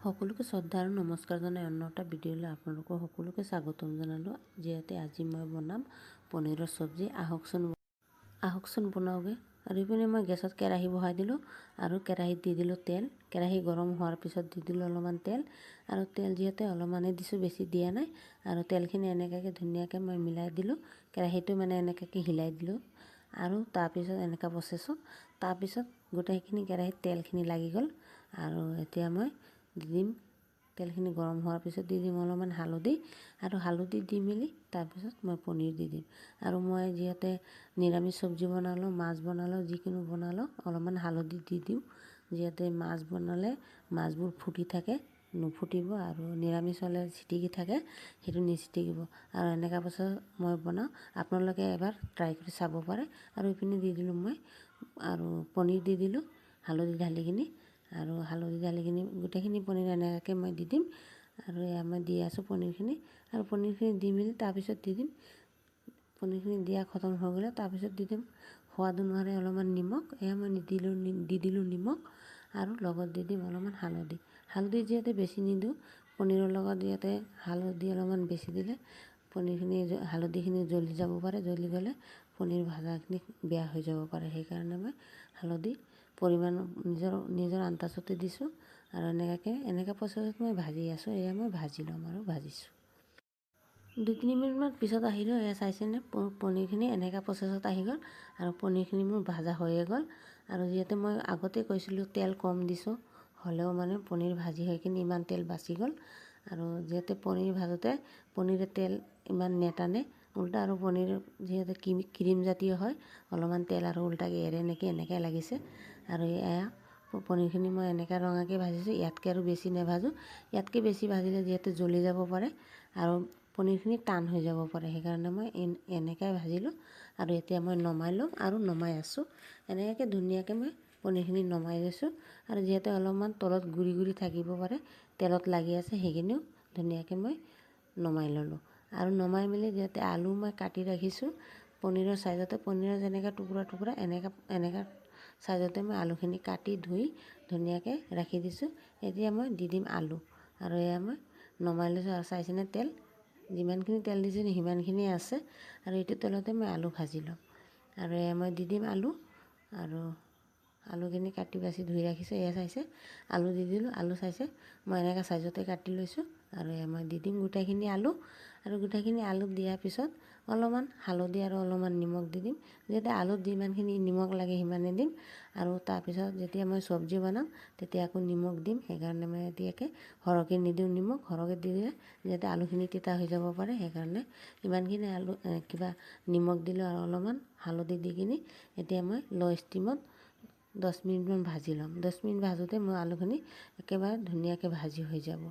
সকলোকে শ্ৰদ্ধা আৰু নমস্কাৰ জনাই অন্য এটা ভিডিঅ'লৈ আপোনালোকক সকলোকে স্বাগতম জনালোঁ। যিহেতু আজি মই বনাম পনীৰৰ চব্জি। আহকচোন বনাওঁগৈ। আৰু ইপিনে মই গেছত কেৰাহী বহাই দিলোঁ আৰু কেৰাহীত দি দিলোঁ তেল। কেৰাহী গৰম হোৱাৰ পিছত দি দিলোঁ অলপমান তেল। আৰু তেল যিহেতু অলপমানে দিছোঁ, বেছি দিয়া নাই। আৰু তেলখিনি এনেকুৱাকৈ ধুনীয়াকৈ মই মিলাই দিলোঁ। কেৰাহীটো মানে এনেকুৱাকৈ হিলাই দিলোঁ। আৰু তাৰপিছত এনেকুৱা প্ৰচেছত তাৰপিছত গোটেইখিনি কেৰাহীত তেলখিনি লাগি গ'ল। আৰু এতিয়া মই দি দিম, তেলখিনি গৰম হোৱাৰ পিছত দি দিম অলপমান হালধি। আৰু হালধি দি মেলি তাৰপিছত মই পনীৰ দি দিম। আৰু মই যিহেতু নিৰামিষ চব্জি বনালোঁ, মাছ বনালোঁ, যিকোনো বনালোঁ অলপমান হালধি দি দিওঁ। যিহেতু মাছ বনালে মাছবোৰ ফুটি থাকে, নুফুটিব। আৰু নিৰামিষ হ'লে ছিটিকি থাকে, সেইটো নিছিটিকিব। আৰু এনেকুৱা পাছত মই বনাওঁ, আপোনালোকে এবাৰ ট্ৰাই কৰি চাব পাৰে। আৰু এইপিনে দি দিলোঁ মই আৰু পনীৰ দি দিলোঁ হালধি ঢালি কিনি। আৰু হালধি ঢালি কিনি গোটেইখিনি পনীৰ এনেকুৱাকৈ মই দি দিম। আৰু এয়া মই দি আছোঁ পনীৰখিনি। আৰু পনীৰখিনি দি মেলি তাৰপিছত দি দিম, পনীৰখিনি দিয়া খতম হৈ গ'লে তাৰপিছত দি দিম সোৱাদ অনুসাৰে অলপমান নিমখ। এয়া মই দি দিলোঁ নিমখ। আৰু লগত দি দিম অলপমান হালধি। হালধি যিহেতু বেছি নিদিওঁ, পনীৰৰ লগত যিহেতু হালধি অলপমান বেছি দিলে পনীৰখিনি হালধিখিনি জ্বলি যাব পাৰে। জ্বলি গ'লে পনীৰ ভাজাখিনি বেয়া হৈ যাব পাৰে। সেইকাৰণে মই হালধি পৰিমাণ নিজৰ আন্দাজতে দিছোঁ। আৰু এনেকুৱা প্ৰচেছত মই ভাজি আছোঁ। এয়া মই ভাজি ল'ম আৰু ভাজিছোঁ। 2-3 মিনিটমান পিছত আহিলোঁ। এয়া চাইছেনে পনীৰখিনি এনেকুৱা প্ৰচেছত আহি গ'ল। আৰু পনীৰখিনি মোৰ ভাজা হৈয়ে গ'ল। আৰু যিহেতু মই আগতে কৈছিলোঁ তেল কম দিছোঁ, হ'লেও মানে পনীৰ ভাজি হৈ কিনি ইমান তেল বাচি গ'ল। আৰু যিহেতু পনীৰ ভাজোঁতে পনীৰে তেল ইমান নেটানে, উল্টা আৰু পনীৰ যিহেতু ক্ৰীম জাতীয় হয়, অলপমান তেল আৰু উল্টাকৈ এৰে নেকি এনেকৈ লাগিছে। আৰু এয়া পনীৰখিনি মই এনেকৈ ৰঙাকৈ ভাজিছোঁ। ইয়াতকৈ আৰু বেছি নাভাজোঁ। ইয়াতকৈ বেছি ভাজিলে যিহেতু জ্বলি যাব পাৰে আৰু পনীৰখিনি টান হৈ যাব পাৰে। সেইকাৰণে মই এনেকৈ ভাজিলোঁ। আৰু এতিয়া মই নমাই ল'ম আৰু নমাই আছোঁ। এনেকৈ ধুনীয়াকৈ মই পনীৰখিনি নমাই লৈছোঁ। আৰু যিহেতু অলপমান তলত গুৰি গুৰি থাকিব পাৰে, তেলত লাগি আছে, সেইখিনিও ধুনীয়াকৈ মই নমাই ল'লোঁ। আৰু নমাই মেলি যিহেতু আলু মই কাটি ৰাখিছোঁ পনীৰৰ চাইজতে, পনীৰৰ যেনেকৈ টুকুৰা এনেকুৱা চাইজতে মই আলুখিনি কাটি ধুই ধুনীয়াকৈ ৰাখি দিছোঁ। এতিয়া মই দি দিম আলু। আৰু এয়া মই নমাই লৈছোঁ। আৰু চাইছেনে তেল যিমানখিনি তেল দিছিলোঁ সিমানখিনিয়ে আছে। আৰু এইটো তেলতে মই আলু ভাজি ল'ম। আৰু এয়া মই দি দিম আলু। আৰু আলুখিনি কাটি বাছি ধুই ৰাখিছোঁ। এয়া চাইছে আলু দি দিলোঁ। আলু চাইছে মই এনেকুৱা চাইজতে কাটি লৈছোঁ। আৰু এয়া মই দি দিম গোটেইখিনি আলু। আৰু গোটেইখিনি আলু দিয়াৰ পিছত অলপমান হালধি আৰু অলপমান নিমখ দি দিম। যিহেতু আলুত যিমানখিনি নিমখ লাগে সিমানেই দিম। আৰু তাৰপিছত যেতিয়া মই চব্জি বনাম তেতিয়া আকৌ নিমখ দিম। সেইকাৰণে মই এতিয়াকৈ সৰহকৈ নিদিওঁ নিমখ। সৰহকৈ দি দিলে যিহেতু আলুখিনি তিতা হৈ যাব পাৰে, সেইকাৰণে ইমানখিনি নিমখ দিলোঁ আৰু অলপমান হালধি দি কিনি এতিয়া মই ল' ষ্টিমত 10 মিনিটমান ভাজি ল'ম। 10 মিনিট ভাজোঁতে মোৰ আলুখিনি একেবাৰে ধুনীয়াকৈ ভাজি হৈ যাব।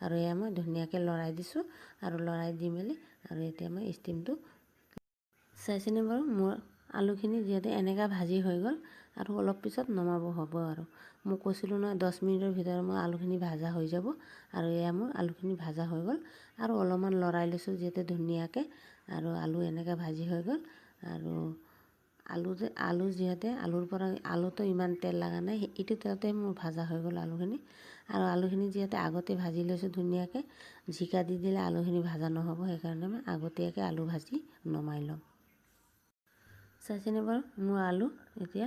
আৰু এয়া মই ধুনীয়াকৈ লৰাই দিছোঁ। আৰু লৰাই দি মেলি আৰু এতিয়া মই ষ্টিমটো চাইছেনে বাৰু মোৰ আলুখিনি যিহেতু এনেকুৱা ভাজি হৈ গ'ল। আৰু অলপ পিছত নমাব হ'ব। আৰু মই কৈছিলোঁ নহয় 10 মিনিটৰ ভিতৰত মোৰ আলুখিনি ভাজা হৈ যাব। আৰু এয়া মোৰ আলুখিনি ভাজা হৈ গ'ল। আৰু অলপমান লৰাই লৈছোঁ যিহেতু ধুনীয়াকৈ। আৰু আলু এনেকৈ ভাজি হৈ গ'ল। আৰু আলু যিহেতু আলুতো ইমান তেল লগা নাই, এইটো তেলতে মোৰ ভাজা হৈ গ'ল আলুখিনি। আৰু আলুখিনি যিহেতু আগতে ভাজি লৈছোঁ ধুনীয়াকৈ, জিকা দি দিলে আলুখিনি ভাজা নহ'ব। সেইকাৰণে মই আগতীয়াকৈ আলু ভাজি নমাই ল'ম। চাইছেনে বাৰু মোৰ আলু এতিয়া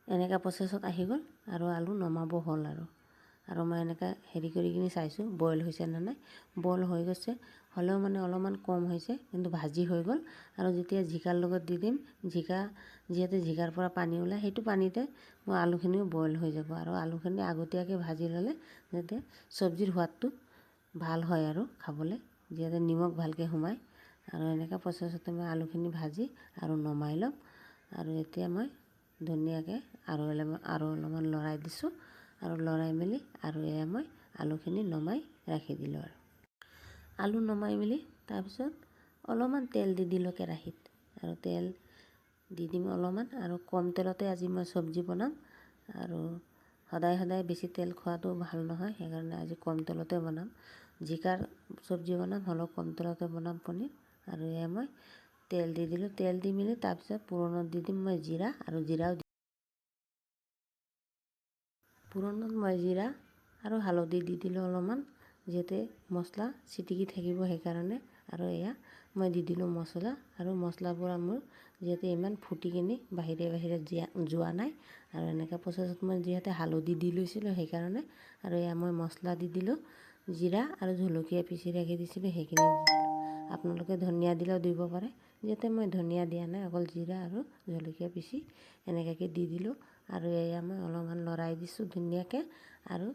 এনেকুৱা প্ৰচেছত আহি গ'ল। আৰু আলু নমাব হ'ল। আৰু মই এনেকৈ হেৰি কৰি কিনি চাইছোঁ বইল হৈছে নে নাই। বইল হৈ গৈছে, হ'লেও মানে অলপমান কম হৈছে, কিন্তু ভাজি হৈ গ'ল। আৰু যেতিয়া জিকাৰ লগত দি দিম, যিহেতু জিকাৰ পৰা পানী ওলায়, সেইটো পানীতে মোৰ আলুখিনিও বইল হৈ যাব। আৰু আলুখিনি আগতীয়াকৈ ভাজি ল'লে যাতে চব্জিৰ সোৱাদটো ভাল হয় আৰু খাবলৈ, যিহেতু নিমখ ভালকৈ সোমায়। আৰু এনেকুৱা প্ৰচেছতে মই আলুখিনি ভাজি আৰু নমাই ল'ম। আৰু এতিয়া মই ধুনীয়াকৈ আৰু অলপমান লৰাই দিছোঁ। আৰু লৰাই মেলি আৰু এয়া মই আলুখিনি নমাই ৰাখি দিলোঁ। আৰু আলু নমাই মেলি তাৰপিছত অলপমান তেল দি দিলোঁ কেৰাহীত। আৰু তেল দি দিম অলপমান। আৰু কম তেলতে আজি মই চব্জি বনাম। আৰু সদায় বেছি তেল খোৱাটো ভাল নহয়, সেইকাৰণে আজি কম তেলতে বনাম। জিকাৰ চব্জি বনাম, হ'লেও কম তেলতে বনাম পনীৰ। আৰু এয়া মই তেল দি দিলোঁ। তেল দি মেলি তাৰপিছত পোৰণত দি দিম মই জিৰা। আৰু জিৰা আৰু হালধি দি দিলোঁ অলপমান, যিহেতু মছলা চিটিকি থাকিব সেইকাৰণে। আৰু এয়া মই দি দিলোঁ মছলা, আৰু মছলাবোৰ মোৰ যিহেতু ইমান ফুটি কিনি বাহিৰে বাহিৰে যোৱা নাই। আৰু এনেকৈ প্ৰচেছত মই যিহেতু হালধি দি লৈছিলোঁ সেইকাৰণে। আৰু এয়া মই মছলা দি দিলোঁ, জিৰা আৰু জলকীয়া পিচি ৰাখি দিছিলোঁ সেইখিনি দি দিলোঁ। আপোনালোকে ধনিয়া দিলেও দিব পাৰে, যিহেতু মই ধনিয়া দিয়া নাই, অকল জিৰা আৰু জলকীয়া পিচি এনেকুৱাকৈ দি দিলোঁ। আৰু এয়া মই অলপমান লৰাই দিছোঁ ধুনীয়াকৈ। আৰু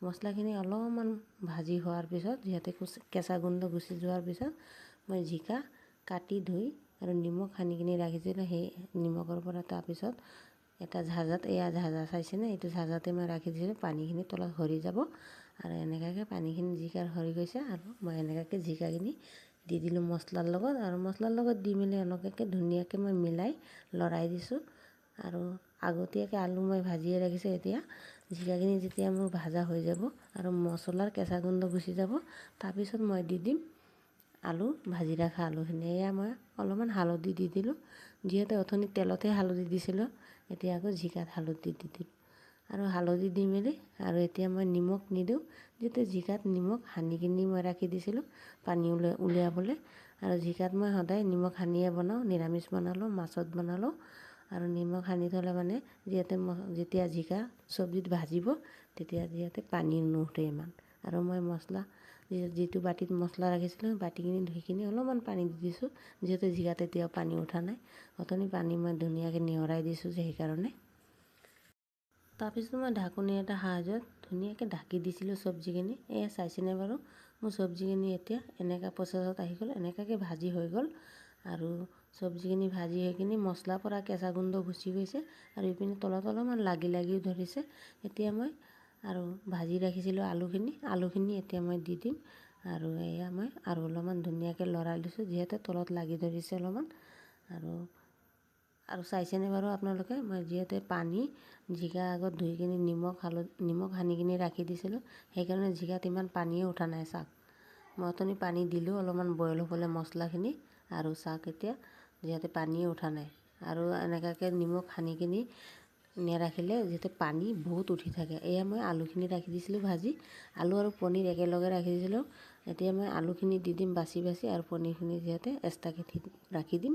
মছলাখিনি অলপমান ভাজি হোৱাৰ পিছত, যিহেতু কেঁচা গোন্ধ গুচি যোৱাৰ পিছত, মই জিকা কাটি ধুই আৰু নিমখ সানি কিনি ৰাখিছিলোঁ, সেই নিমখৰ পৰা তাৰপিছত এটা ঝাঁঝাত, এয়া ঝাঁঝা চাইছেনে, এইটো ঝাঁঝাতে মই ৰাখি দিছিলোঁ, পানীখিনি তলত সৰি যাব। আৰু এনেকুৱাকৈ পানীখিনি জিকাৰ সৰি গৈছে, আৰু মই এনেকুৱাকৈ জিকাখিনি দি দিলোঁ মছলাৰ লগত। আৰু মছলাৰ লগত দি মেলি এনেকুৱাকৈ ধুনীয়াকৈ মই মিলাই লৰাই দিছোঁ। আৰু আগতীয়াকৈ আলু মই ভাজিয়ে ৰাখিছোঁ। এতিয়া জিকাখিনি যেতিয়া মোৰ ভাজা হৈ যাব আৰু মছলাৰ কেঁচা গোন্ধ গুচি যাব, তাৰপিছত মই দি দিম আলু, ভাজি ৰখা আলুখিনি। এয়া মই অলপমান হালধি দি দিলোঁ, যিহেতু অথনি তেলতহে হালধি দিছিলোঁ, এতিয়া আকৌ জিকাত হালধি দি দিলোঁ। আৰু হালধি দি মেলি, আৰু এতিয়া মই নিমখ নিদিওঁ, যিহেতু জিকাত নিমখ সানি কিনি মই ৰাখি দিছিলোঁ পানী উলিয়াবলৈ। আৰু জিকাত মই সদায় নিমখ সানিয়ে বনাওঁ, নিৰামিষ বনালেও মাছত বনালেও। আৰু নিমখ সানি থ'লে মানে যিহেতু যেতিয়া জিকা চব্জিত ভাজিব, তেতিয়া যিহেতু পানী নুঠে ইমান। আৰু মই মছলা যিটো বাতিত মছলা ৰাখিছিলোঁ, বাতিখিনি ধুই কিনি অলপমান পানী দি দিছোঁ, যিহেতু জিকাত এতিয়াও পানী উঠা নাই। অথনি পানী মই ধুনীয়াকৈ নিয়ৰাই দিছোঁ যে সেইকাৰণে। তাৰপিছত মই ঢাকনি এটা সাহায্যত ধুনীয়াকৈ ঢাকি দিছিলোঁ চব্জিখিনি। এয়া চাইছেনে বাৰু, মোৰ চব্জিখিনি এতিয়া এনেকুৱা প্ৰচেছত আহি গ'ল, এনেকুৱাকৈ ভাজি হৈ গ'ল। আৰু চব্জিখিনি ভাজি হৈ কিনি মছলাৰ পৰা কেঁচা গোন্ধ গুচি গৈছে, আৰু ইপিনে তলত অলপমান লাগিও ধৰিছে। এতিয়া মই আৰু ভাজি ৰাখিছিলোঁ আলুখিনি এতিয়া মই দি দিম। আৰু এয়া মই আৰু অলপমান ধুনীয়াকৈ লৰাই লৈছোঁ, যিহেতু তলত লাগি ধৰিছে অলপমান। আৰু চাইছেনে বাৰু আপোনালোকে, মই যিহেতু পানী জিকা আগত ধুই কিনি নিমখ সানি কিনি ৰাখি দিছিলোঁ, সেইকাৰণে জিকাত ইমান পানীয়ে উঠা নাই। চাওক, মই অথনি পানী দিলোঁ অলপমান বইল হ'বলৈ মছলাখিনি, আৰু চাওক এতিয়া যিহেতু পানীয়ে উঠা নাই। আৰু এনেকুৱাকৈ নিমখ সানি কিনি নেৰাখিলে যিহেতু পানী বহুত উঠি থাকে। এয়া মই আলুখিনি ৰাখি দিছিলোঁ ভাজি, আলু আৰু পনীৰ একেলগে ৰাখি দিছিলোঁ। এতিয়া মই আলুখিনি দি দিম বাছি বাছি, আৰু পনীৰখিনি যিহেতু এক্সট্ৰাকৈ ৰাখি দিম,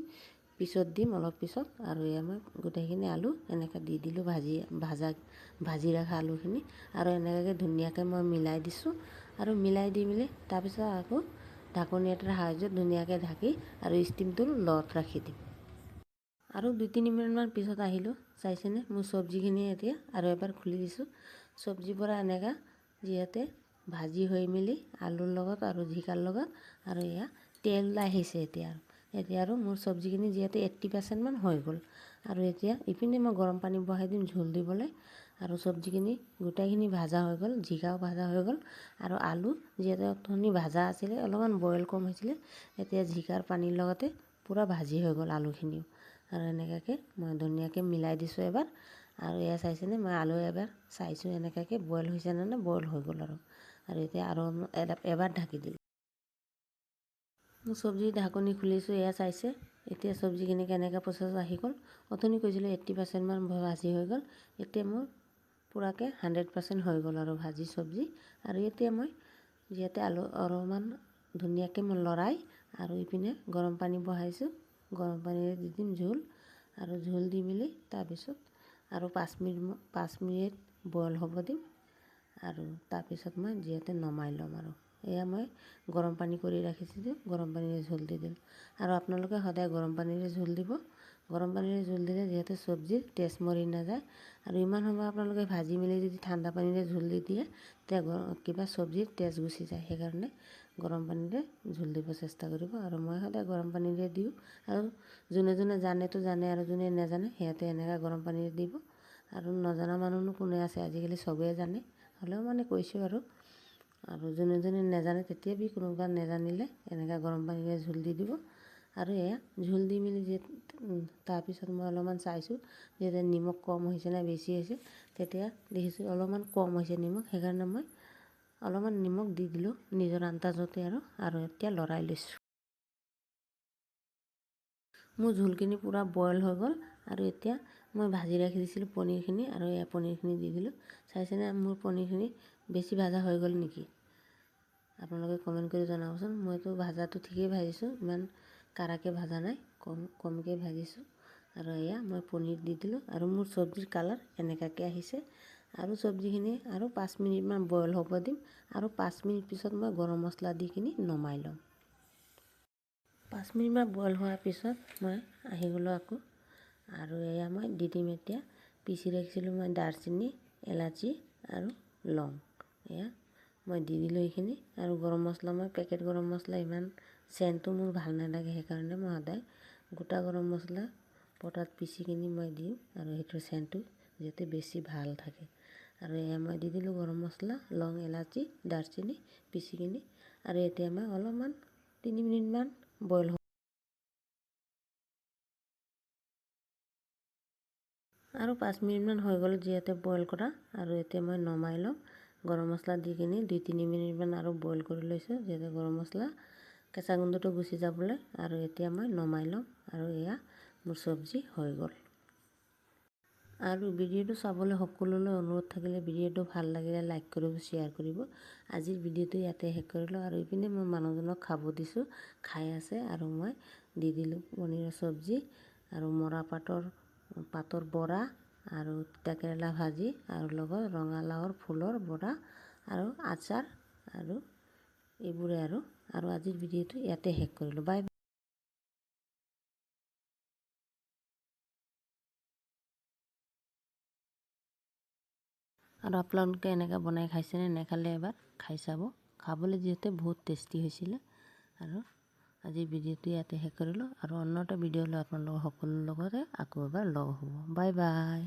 পিছত দিম অলপ পিছত। আৰু এয়া মই গোটেইখিনি আলু এনেকৈ দি দিলোঁ ভাজি ৰখা আলুখিনি। আৰু এনেকুৱাকৈ ধুনীয়াকৈ মই মিলাই দিছোঁ। আৰু মিলাই দি মেলি তাৰপিছত আকৌ ঢাকনি এটাৰ সাহায্যত ধুনীয়াকৈ ঢাকি আৰু ষ্টিমটো ল'ত ৰাখি দিম। আৰু 2-3 মিনিটমান পিছত আহিলোঁ, চাইছেনে মোৰ চব্জিখিনি। এতিয়া আৰু এবাৰ খুলি দিছোঁ, চব্জিৰ পৰা এনেকুৱা যিহেতু ভাজি হৈ মেলি আলুৰ লগত আৰু জিকাৰ লগত, আৰু এয়া তেল আহিছে এতিয়া আৰু মোৰ চব্জিখিনি যিহেতু 80% হৈ গ'ল। আৰু এতিয়া ইপিনে মই গৰম পানী বহাই দিম ঝোল দিবলৈ। আৰু চব্জিখিনি গোটেইখিনি ভাজা হৈ গ'ল, জিকাও ভাজা হৈ গ'ল, আৰু আলু যিহেতু অথনি ভাজা আছিলে, অলপমান বইল কম হৈছিলে, এতিয়া জিকাৰ পানীৰ লগতে পূৰা ভাজি হৈ গ'ল আলুখিনিও। আৰু এনেকুৱাকৈ মই ধুনীয়াকৈ মিলাই দিছোঁ এবাৰ। আৰু এয়া চাইছেনে, মই আলু এবাৰ চাইছোঁ এনেকুৱাকৈ বইল হৈছে নে, বইল হৈ গ'ল। আৰু এতিয়া আৰু এবাৰ ঢাকি দিলোঁ। চব্জি ঢাকনি খুলিছোঁ, এয়া চাইছে এতিয়া চব্জিখিনি কেনেকৈ প্ৰচেছ আহি গ'ল। অথনি কৈছিলোঁ 80% ভাজি হৈ গ'ল, এতিয়া মোৰ পূৰাকৈ 100% হৈ গ'ল আৰু ভাজি চব্জি। আৰু এতিয়া মই যিহেতু আলু অলপমান ধুনীয়াকৈ মই লৰাই, আৰু ইপিনে গৰম পানী বহাইছোঁ, গৰম পানীৰে দি দিম ঝোল। আৰু ঝোল দি মেলি তাৰপিছত আৰু 5 মিনিট বইল হ'ব দিম। আৰু তাৰপিছত মই যিহেতু নমাই ল'ম। আৰু এয়া মই গৰম পানী কৰি ৰাখিছিলোঁ, গৰম পানীৰে ঝোল দি দিলোঁ। আৰু আপোনালোকে সদায় গৰম পানীৰে ঝোল দিব, গৰম পানীৰে ঝোল দিলে যিহেতু চব্জিৰ টেষ্ট মৰি নাযায়। আৰু ইমান সময় আপোনালোকে ভাজি মেলি যদি ঠাণ্ডা পানীৰে ঝোল দি দিয়ে, তেতিয়া কিবা চব্জিৰ টেষ্ট গুচি যায়। সেইকাৰণে গৰম পানীৰে ঝোল দিব চেষ্টা কৰিব। আৰু মই সদায় গৰম পানীৰে দিওঁ। আৰু যোনে জানেতো জানে, আৰু যোনে নাজানে সিহঁতে এনেকৈ গৰম পানীৰে দিব। আৰু নজনা মানুহনো কোনে আছে, আজিকালি চবেই জানে, হ'লেও মানে কৈছোঁ। আৰু যোনে নাজানে, তেতিয়া কোনোবা নাজানিলে এনেকৈ গৰম পানীৰে ঝোল দি দিব। আৰু এয়া ঝোল দি মেলি তাৰপিছত মই অলপমান চাইছোঁ যে নিমখ কম হৈছে নে বেছি হৈছে, তেতিয়া দেখিছোঁ অলপমান কম হৈছে নিমখ, সেইকাৰণে মই অলপমান নিমখ দি দিলোঁ নিজৰ আন্দাজতে। আৰু এতিয়া লৰাই লৈছোঁ। মোৰ ঝোলখিনি পূৰা বইল হৈ গ'ল। আৰু এতিয়া মই ভাজি ৰাখি দিছিলোঁ পনীৰখিনি, আৰু এয়া পনীৰখিনি দি দিলোঁ। চাইছেনে মোৰ পনীৰখিনি বেছি ভাজা হৈ গ'ল নেকি? আপোনালোকে কমেণ্ট কৰি জনাবচোন। মইতো ভাজাটো ঠিকেই ভাজিছোঁ, ইমান কাৰাকৈ ভাজা নাই, কমকৈ ভাজিছোঁ। আৰু এয়া মই পনীৰ দি দিলোঁ আৰু মোৰ চব্জিৰ কালাৰ এনেকুৱাকৈ আহিছে। আৰু চব্জিখিনি আৰু 5 মিনিটমান বইল হ'ব দিম আৰু 5 মিনিট পিছত মই গৰম মছলা দি কিনি নমাই ল'ম। 5 মিনিটমান বইল হোৱাৰ পিছত মই আহি গ'লোঁ আকৌ। আৰু এয়া মই দি দিম এতিয়া পিচি ৰাখিছিলোঁ মই দাৰচিনি, এলাচি আৰু লং। এয়া মই দি দিলোঁ এইখিনি। আৰু গৰম মছলা মই পেকেট গৰম মছলা ইমান চেণ্টটো মোৰ ভাল নালাগে, সেইকাৰণে মই সদায় গোটা গৰম মছলা পটাত পিচি কিনি মই দিওঁ আৰু সেইটোৰ চেণ্টটো যাতে বেছি ভাল থাকে। আৰু এয়া মই দি দিলোঁ গৰম মছলা, লং, এলাচি, দাৰচিনি পিচি কিনি। আৰু এতিয়া মই অলপমান 3 মিনিটমান বইল আৰু 5 মিনিটমান হৈ গ'ল যিহেতু বইল কৰা। আৰু এতিয়া মই নমাই ল'ম। গৰম মছলা দি কিনি 2-3 মিনিটমান আৰু বইল কৰি লৈছোঁ যিহেতু গৰম মছলা কেঁচা গোন্ধটো গুচি যাবলৈ। আৰু এতিয়া মই নমাই ল'ম আৰু এয়া মোৰ চব্জি হৈ গ'ল। আৰু ভিডিঅ'টো চাবলৈ সকলোলৈ অনুৰোধ থাকিলে ভিডিঅ'টো ভাল লাগিলে লাইক কৰিব, শ্বেয়াৰ কৰিব। আজিৰ ভিডিঅ'টো ইয়াতে শেষ কৰিলোঁ। আৰু ইপিনে মই মানুহজনক খাব দিছোঁ, খাই আছে। আৰু মই দি দিলোঁ পনীৰৰ চব্জি আৰু মৰা পাতৰ বৰা আৰু তিতাকেৰেলা ভাজি আৰু লগত ৰঙালাওৰ ফুলৰ বৰা আৰু আচাৰ আৰু এইবোৰে আৰু আজিৰ ভিডিঅ'টো ইয়াতে শেষ কৰিলোঁ। বাই। আৰু আপোনালোকে এনেকৈ বনাই খাইছেনে? নেখালে এবাৰ খাই চাব। খাবলৈ যিহেতু বহুত টেষ্টি হৈছিলে। আৰু আজিৰ ভিডিঅ'টো ইয়াতে শেষ কৰিলোঁ। আৰু অন্য এটা ভিডিঅ' লৈ আপোনালোকৰ সকলোৰ লগতে আকৌ এবাৰ লগ হ'ব। Bye bye.